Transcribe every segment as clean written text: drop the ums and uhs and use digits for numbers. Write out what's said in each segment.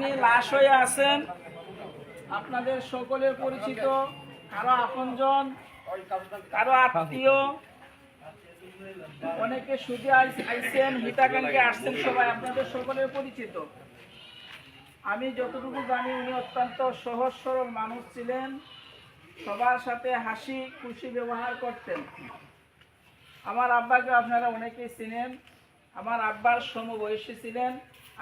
উনি লাশ হয়ে আছেন, আপনাদের সকলের পরিচিত, কারো আপনজন, কারো আত্মীয়, অনেকে সুদে আইসেন, হিতাকাঙ্ক্ষী আসছেন, সবাই আপনাদের সকলের পরিচিত। আমি যতটুকু জানি উনি অত্যন্ত সহজ সরল মানুষ ছিলেন, সবার সাথে হাসি খুশি ব্যবহার করতেন। আমার আব্বাকে আপনারা অনেকেই চিনেন, আমার আব্বার সমবয়সী ছিলেন।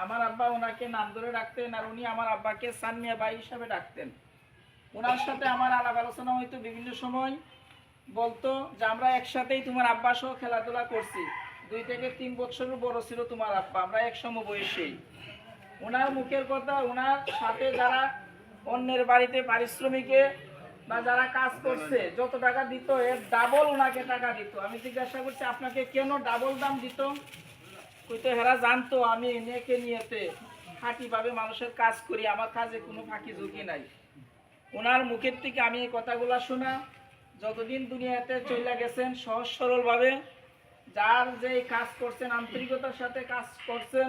আমার আব্বা ওনাকে নাম ধরে ডাকতেন, আর উনি আমার আব্বাকে সানমিয়া ভাই হিসাবে ডাকতেন। ওনার সাথে আমার আলাপ আলোচনা হয়তো বিভিন্ন সময় বলতো যে আমরা একসাথেই তোমার আব্বা সহ খেলাধুলা করছি, 2 থেকে 3 বছরের বড় ছিল তোমার আব্বা, আমরা এক সমবয়সী। ওনার মুখের কথা, ওনার সাথে যারা অন্যের বাড়িতে পারিশ্রমিকে বা যারা কাজ করছে যত টাকা দিত এর ডাবল ওনাকে টাকা দিত। আমি জিজ্ঞাসা করছি আপনাকে কেন ডাবল দাম দিত? হয়তো হেরা জানতো আমি এনেকে নিয়েতে খাঁটিভাবে মানুষের কাজ করি, আমার কাজে কোনো ফাঁকি ঝুঁকি নাই। ওনার মুখের থেকে আমি এই কথাগুলো শোনা, যতদিন দুনিয়াতে চলে গেছেন সহজ সরলভাবে যার যে কাজ করছেন, আন্তরিকতার সাথে কাজ করছেন।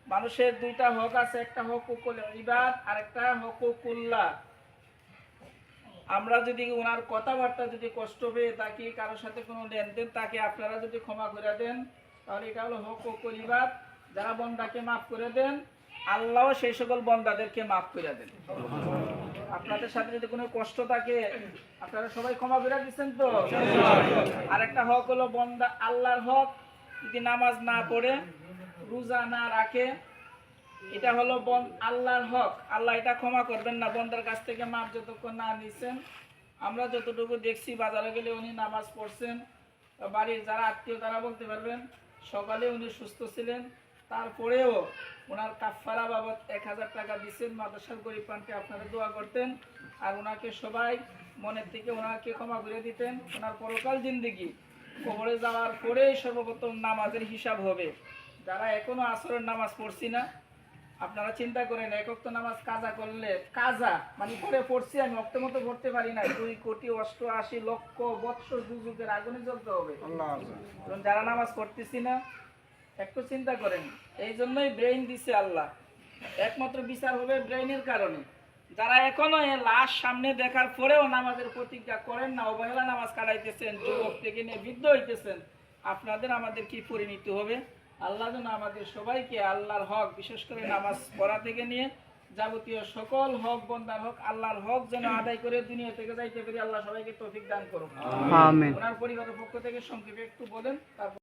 মানুষের 2টা হক আছে, একটা হকুকুল ইবাদ আর একটা হকুকুল্লাহ। আমরা যদি ওনার কথাবার্তা যদি কষ্ট পেয়ে থাকি, কারোর সাথে কোনো লেনদেন তাকে আপনারা যদি ক্ষমা করে দেন, তাহলে এটা হলো হকুকুল ইবাদ। যারা বন্দাকে মাফ করে দেন, আল্লাহ সেই সকল বন্দাদেরকে মাফ করে দেন। আপনাদের সাথে যদি কোনো কষ্ট থাকে আপনারা সবাই ক্ষমা করে দিচ্ছেন তো? আর একটা হক হলো বন্দা আল্লাহর হক, যদি নামাজ না পড়ে রোজা না রাখে, এটা হলো আল্লাহর হক। আল্লাহ এটা ক্ষমা করবেন না বন্দার কাছ থেকে মাপ যতক্ষণ না নিছেন। আমরা যতটুকু দেখছি বাজারে গেলে উনি নামাজ পড়ছেন, বাড়ির যারা আত্মীয় তারা বলতে পারবেন সকালে উনি সুস্থ ছিলেন, তারপরেও ওনার কাফফারা বাবদ 1000 টাকা দিচ্ছেন। মাদ্রাসার গরিব প্রান্তে আপনারা দোয়া করতেন, আর ওনাকে সবাই মনের থেকে ওনাকে ক্ষমা করে দিতেন। ওনার পরকাল জিন্দেগি কবরে যাওয়ার পরেই সর্বপ্রথম নামাজের হিসাব হবে। যারা এখনো আসরের নামাজ পড়ছি না, আপনারা চিন্তা করেন, এক ওয়াক্ত নামাজ কাজা করলে, কাজা মানে পরে পড়ছি আমি অক্ত মতো পড়তে পারি না, 2,88,00,000 বৎসর দুযুগের আগুনে জ্বলতে হবে। যারা নামাজ পড়তেছি না একটু চিন্তা করেন। এই জন্যই ব্রেইন দিছে আল্লাহ, একমাত্র বিচার হবে ব্রেইনের কারণে। যারা এখনো লাশ সামনে দেখার পরেও নামাজের প্রতিজ্ঞা করেন না, অবহেলা নামাজ কাটাইতেছেন, যুবক থেকে নিয়ে বৃদ্ধ হইতেছেন, আপনাদের আমাদের কি পরিণতি হবে? আল্লাহ যেন আমাদের সবাইকে আল্লাহর হক, বিশেষ করে নামাজ পড়া থেকে নিয়ে যাবতীয় সকল হক, বন্দার হক, আল্লাহর হক যেন আদায় করে দুনিয়া থেকে যাইতে পারি। আল্লাহ সবাইকে তৌফিক দান করুন। আমিন। ওনার পরিবারের পক্ষ থেকে সংক্ষেপে একটু বলেন, তারপর